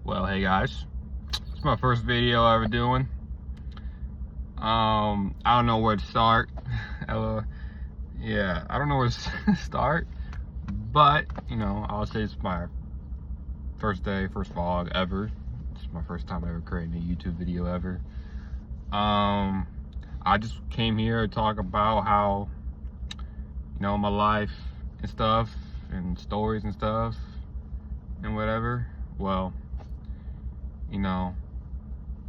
Well, hey guys, it's my first video ever doing. I don't know where to start. Yeah, I don't know where to start, but you know, I'll say it's my first vlog ever. It's my first time ever creating a YouTube video ever. I just came here to talk about how, you know, my life and stuff, and stories and stuff, and whatever. Well, you know,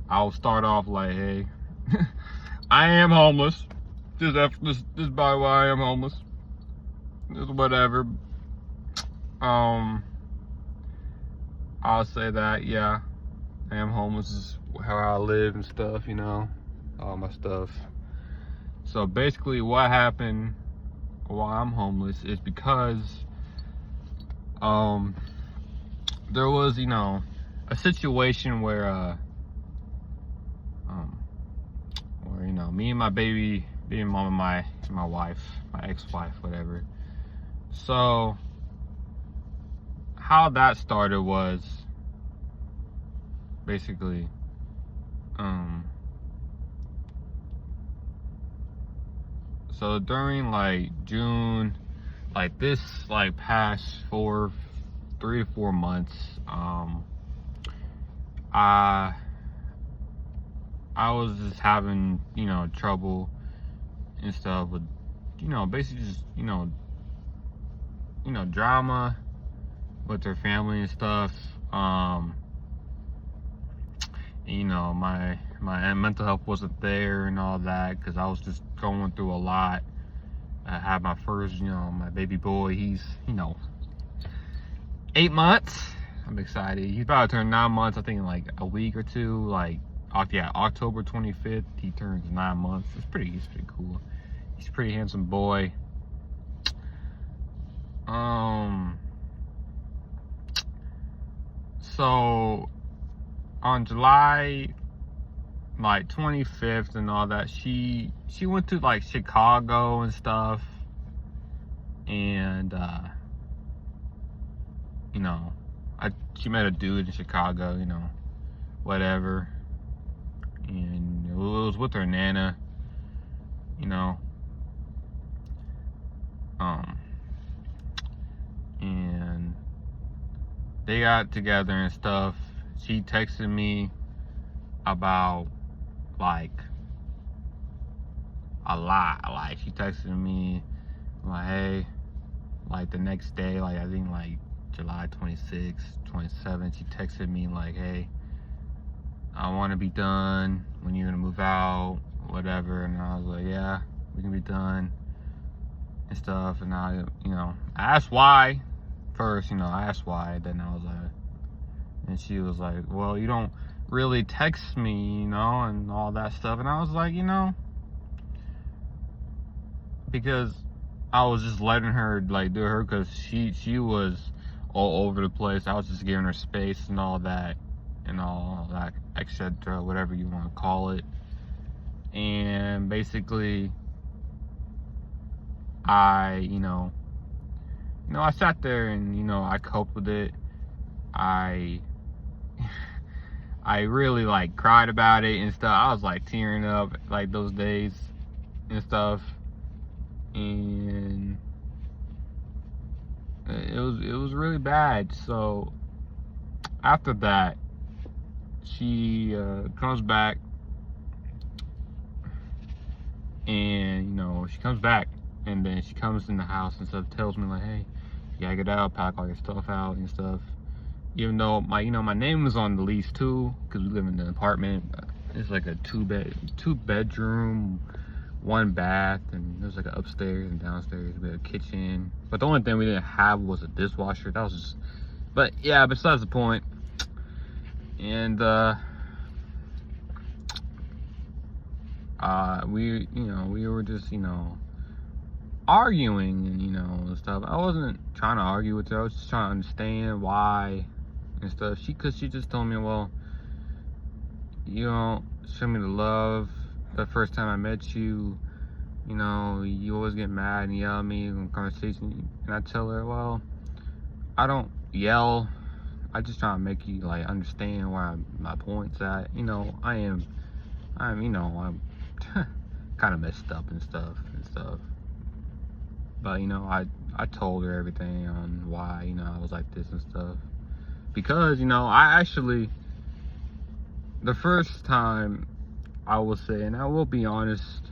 I'll start off like, hey, I am homeless. This by why I am homeless. Just whatever. I'll say that, yeah, I am homeless. This is how I live and stuff, you know, all my stuff. So basically what happened while I'm homeless is because there was, you know, a situation where you know, me and my baby mama, my wife, my ex-wife, whatever. So how that started was basically so during like June, like this like past 3 to 4 months, I was just having, you know, trouble and stuff with, you know, basically just, you know, drama with her family and stuff. And, you know, my mental health wasn't there and all that, because I was just going through a lot. I had my first, you know, my baby boy. He's, you know, 8 months. I'm excited. He's about to turn 9 months, I think, in like a week or two. Like, yeah, October 25th, he turns 9 months. He's pretty cool. He's a pretty handsome boy. So on July like 25th and all that, she went to like Chicago and stuff, and you know, she met a dude in Chicago, you know, whatever, and it was with her nana, you know, and they got together and stuff. She texted me about like a lot. Like, she texted me like, hey, like the next day, like I think like July 26th, 27th, she texted me like, hey, I want to be done. When you gonna move out, whatever. And I was like, yeah, we can be done and stuff. And I, you know, I asked why first, you know, I asked why. Then I was like, and she was like, well, you don't really text me, you know, and all that stuff. And I was like, you know, because I was just letting her like do her, because she was all over the place. I was just giving her space and all that etc., whatever you want to call it. And basically I, you know, I sat there and, you know, I coped with it. I really like cried about it and stuff. I was like tearing up like those days and stuff. And it was really bad. So after that, she comes back, and, you know, she comes back, and then she comes in the house and stuff, tells me like, hey, you gotta get out, pack all your stuff out and stuff. Even though my name was on the lease too, because we live in an apartment. It's like a two bedroom, 1 bath, and there's like an upstairs and downstairs, we had a kitchen. But the only thing we didn't have was a dishwasher. That was just, but yeah, besides the point. And we were just, you know, arguing and, you know, and stuff. I wasn't trying to argue with her. I was just trying to understand why and stuff. Cause she just told me, well, you don't show me the love the first time I met you. You know, you always get mad and yell at me in conversation. And I tell her, well, I don't yell. I just trying to make you like understand where my point's at. You know, I'm I'm kind of messed up and stuff. But you know, I told her everything on why, you know, I was like this and stuff. Because, you know, I actually, the first time, I will say, and I will be honest,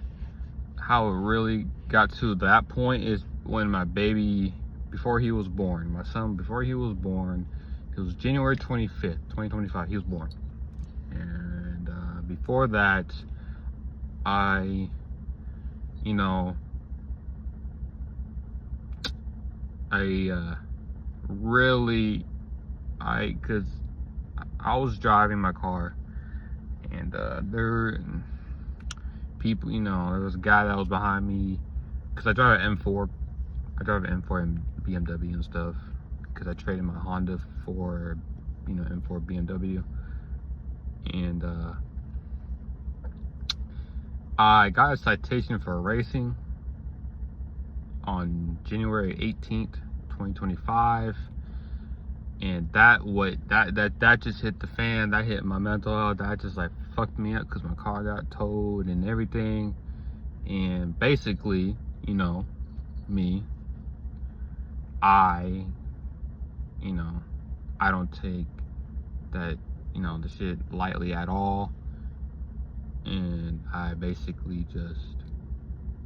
how it really got to that point is when my baby, before he was born, my son, before he was born, it was January 25th, 2025, he was born. And before that, I, you know, cause I was driving my car, and people, you know, there was a guy that was behind me, cause I drive an M4 and BMW and stuff, cause I traded my Honda for, you know, M4 BMW, and I got a citation for racing on January 18th, 2025. And that just hit the fan. That hit my mental health. That just like fucked me up because my car got towed and everything. And basically, you know, me, you know, I don't take that, you know, the shit lightly at all. And I basically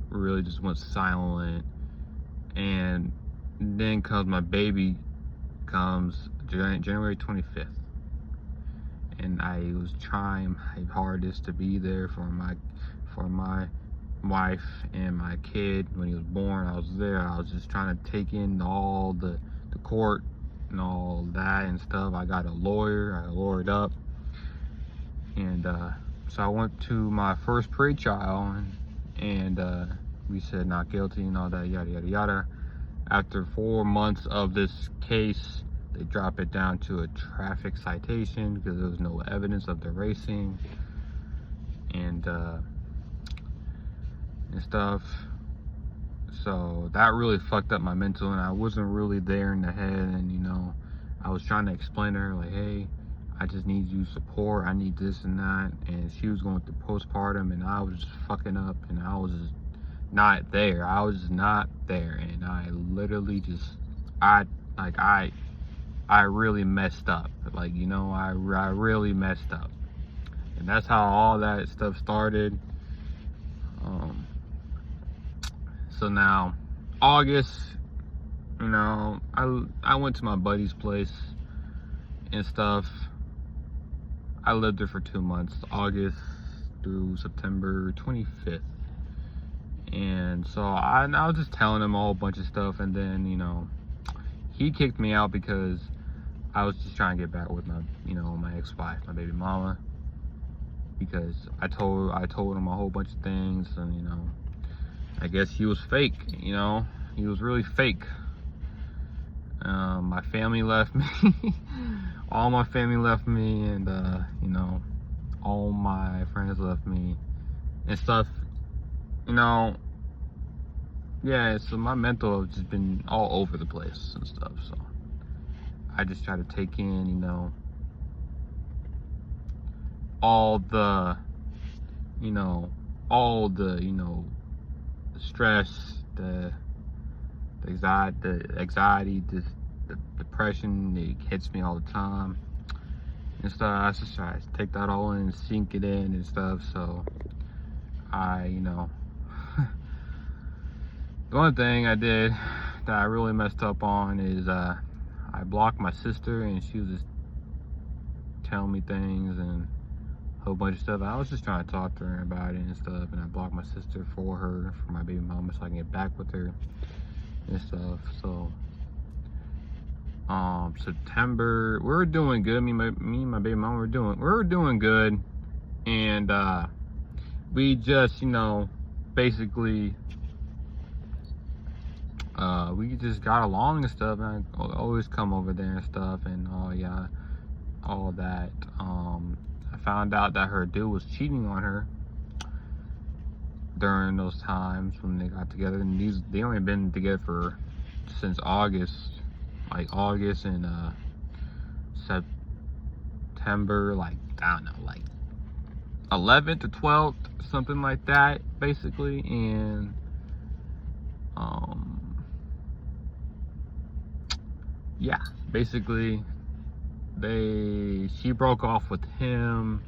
really just went silent. And then comes my baby comes January 25th, and I was trying my hardest to be there for my wife and my kid. When he was born, I was there. I was just trying to take in all the court and all that and stuff. I got a lawyer. I lawyered up, and so I went to my first pre-trial, and we said not guilty and all that, yada yada yada. After 4 months of this case, they drop it down to a traffic citation because there was no evidence of the racing and stuff. So that really fucked up my mental, and I wasn't really there in the head. And you know, I was trying to explain to her like, hey, I just need you support. I need this and that. And she was going through postpartum, and I was just fucking up, and I was just not there. I was just not there, and I literally just, I really messed up. Like, you know, I really messed up, and that's how all that stuff started. So now, August, you know, I went to my buddy's place and stuff. I lived there for 2 months, August through September 25th. And so I was just telling him a whole bunch of stuff, and then, you know, he kicked me out because I was just trying to get back with my, you know, my ex-wife, my baby mama, because I told him a whole bunch of things, and you know, I guess he was fake. You know, he was really fake. My family left me. All my family left me, and you know, all my friends left me and stuff. You know, yeah, so my mental has just been all over the place and stuff, so I just try to take in, you know, all the stress, the anxiety, the depression that hits me all the time and stuff. I just try to take that all in and sink it in and stuff, so you know, the one thing I did that I really messed up on is I blocked my sister, and she was just telling me things and a whole bunch of stuff. I was just trying to talk to her about it and stuff, and I blocked my sister for my baby mama, so I can get back with her and stuff. So September, we were doing good. Me and my baby mama we were doing good, and we just, you know, basically we just got along and stuff, and I always come over there and stuff, and all that. I found out that her dude was cheating on her during those times when they got together, and they only been together since August, like August and September, like, I don't know, like 11th to 12th, something like that, basically. And yeah, basically she broke off with him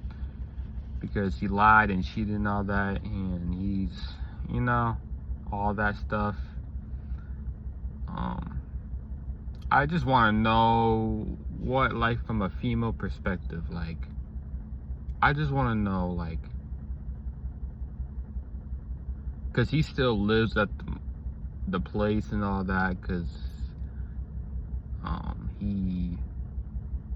because he lied and cheated and all that, and he's, you know, all that stuff. I just want to know what, like, from a female perspective, like, I just want to know, like, because he still lives at the place and all that, because he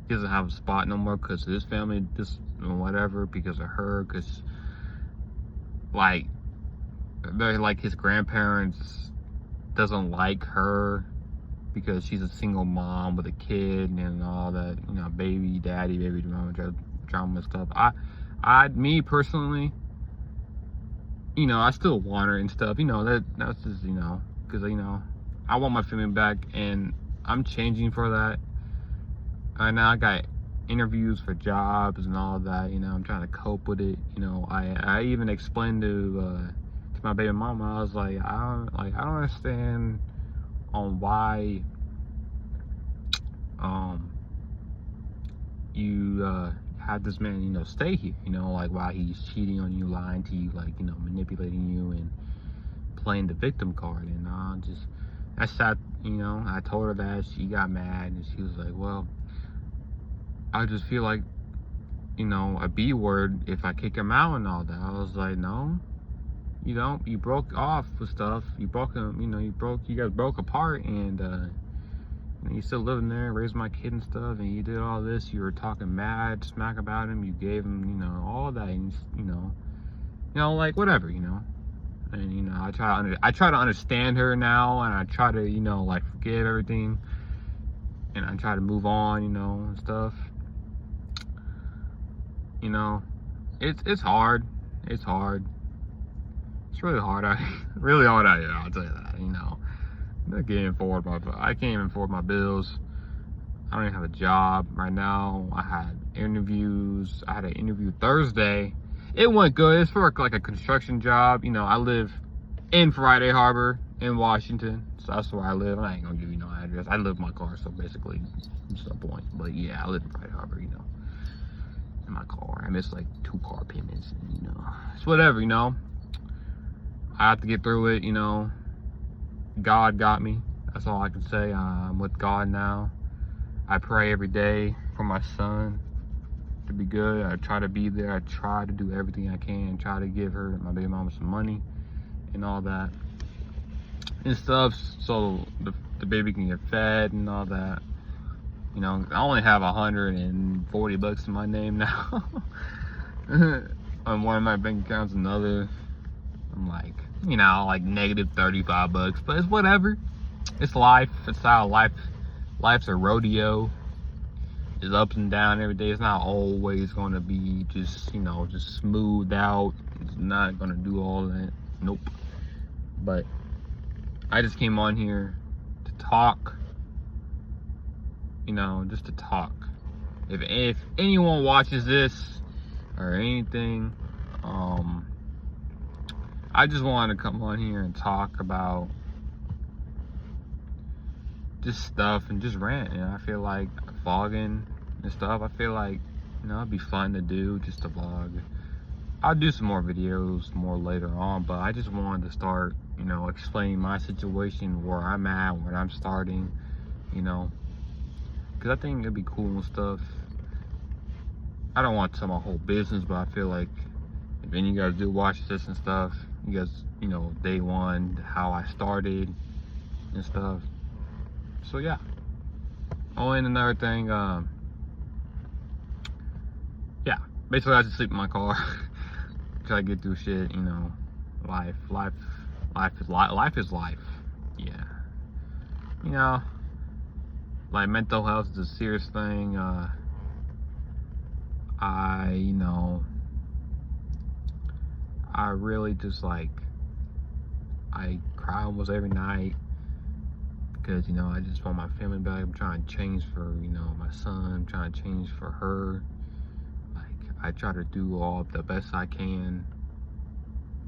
doesn't have a spot no more because his family just whatever, because of her, because like they're like his grandparents doesn't like her because she's a single mom with a kid and all that, you know, baby daddy, baby mama drama stuff. Me personally, you know, I still want her and stuff, you know, that's just, you know, because, you know, I want my family back, and I'm changing for that. And now I got interviews for jobs and all that, you know, I'm trying to cope with it. You know, I even explained to my baby mama, I was like, I don't understand on why you had this man, you know, stay here, you know, like why he's cheating on you, lying to you, like, you know, manipulating you and playing the victim card. And I sat, you know, I told her that. She got mad and she was like, well, I just feel like, you know, a B word if I kick him out and all that. I was like, no, you don't. You broke off with stuff. You broke him, you know, you guys broke apart, and you still living there, raised my kid and stuff, and you did all this. You were talking mad smack about him. You gave him, you know, all that, and, you know, like, whatever, you know. And, you know, I try to understand her now, and I try to, you know, like, forgive everything, and I try to move on, you know, and stuff. You know, it's hard. It's hard. It's really hard out here. Really hard out here, I'll tell you that, you know. I can't even afford my bills. I don't even have a job right now. I had interviews. I had an interview Thursday. It went good. It's for like a construction job. You know, I live in Friday Harbor in Washington, so that's where I live. I ain't gonna give you no address. I live in my car, so basically, there's no point. But yeah, I live in Friday Harbor, you know, in my car. I missed like 2 car payments, and, you know, it's whatever, you know. I have to get through it, you know. God got me. That's all I can say. I'm with God now. I pray every day for my son to be good. I try to be there. I try to do everything I can. Try to give her, my baby mama, some money and all that and stuff, so the baby can get fed and all that. You know, I only have $140 in my name now. On one of my bank accounts, another, I'm like, you know, like negative $35, but it's whatever. It's life. It's how life's a rodeo. It's ups and down every day. It's not always going to be just, you know, just smoothed out. It's not going to do all that. Nope. But I just came on here to talk, you know, just to talk. If anyone watches this or anything, I just wanted to come on here and talk about just stuff and just rant. And I feel like vlogging and stuff, I feel like, you know, it'd be fun to do, just to vlog. I'll do some more videos more later on, but I just wanted to start, you know, explaining my situation, where I'm at, where I'm starting, you know, because I think it'd be cool and stuff. I don't want to tell my whole business, but I feel like if any of you guys do watch this and stuff, you guys, you know, day one, how I started and stuff. So yeah. Oh, and another thing, yeah, basically I just sleep in my car. Try to get through shit, you know. Life is life. Yeah. You know, like, mental health is a serious thing. You know, I really just, like, I cry almost every night. because, you know, I just want my family back. I'm trying to change for, you know, my son. I'm trying to change for her. Like, I try to do all the best I can,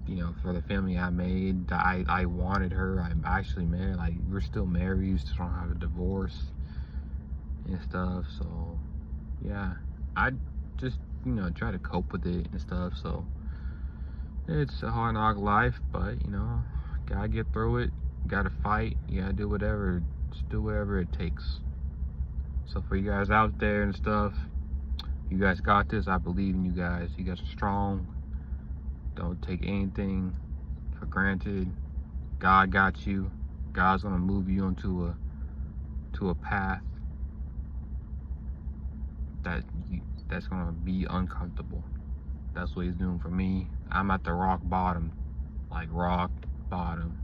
you know, for the family I made. I wanted her. I'm actually married. Like, we're still married. We still don't have a divorce and stuff. So, yeah, I just, you know, try to cope with it and stuff. So, it's a hard knock life, but, you know, gotta get through it. Gotta fight. You gotta do whatever. Just do whatever it takes. So for you guys out there and stuff, you guys got this. I believe in you guys. You guys are strong. Don't take anything for granted. God got you. God's gonna move you into a path that's gonna be uncomfortable. That's what He's doing for me. I'm at the rock bottom, like rock bottom.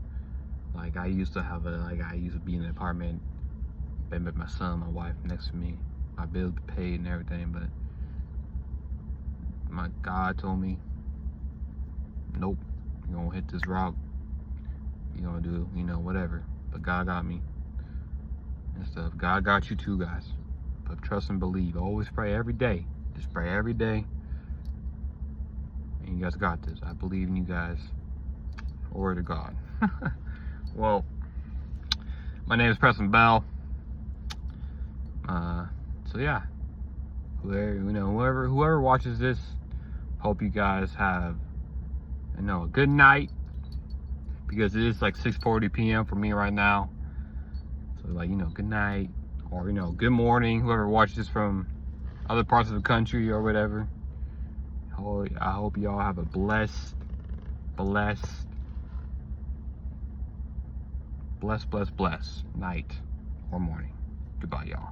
Like, I used to be in an apartment, been with my son, my wife next to me, my bills paid and everything, but my God told me, nope, you're gonna hit this rock, you're gonna do, you know, whatever. But God got me and stuff. God got you too, guys. But trust and believe. Always pray every day. Just pray every day. And you guys got this. I believe in you guys. Glory to God. Well, my name is Preston Bell. So yeah, whoever watches this, hope you guys have, you know, a good night, because it is like 6:40 p.m. for me right now. So, like, you know, good night, or, you know, good morning, whoever watches this from other parts of the country or whatever. I hope y'all have a blessed night or morning. Goodbye, y'all.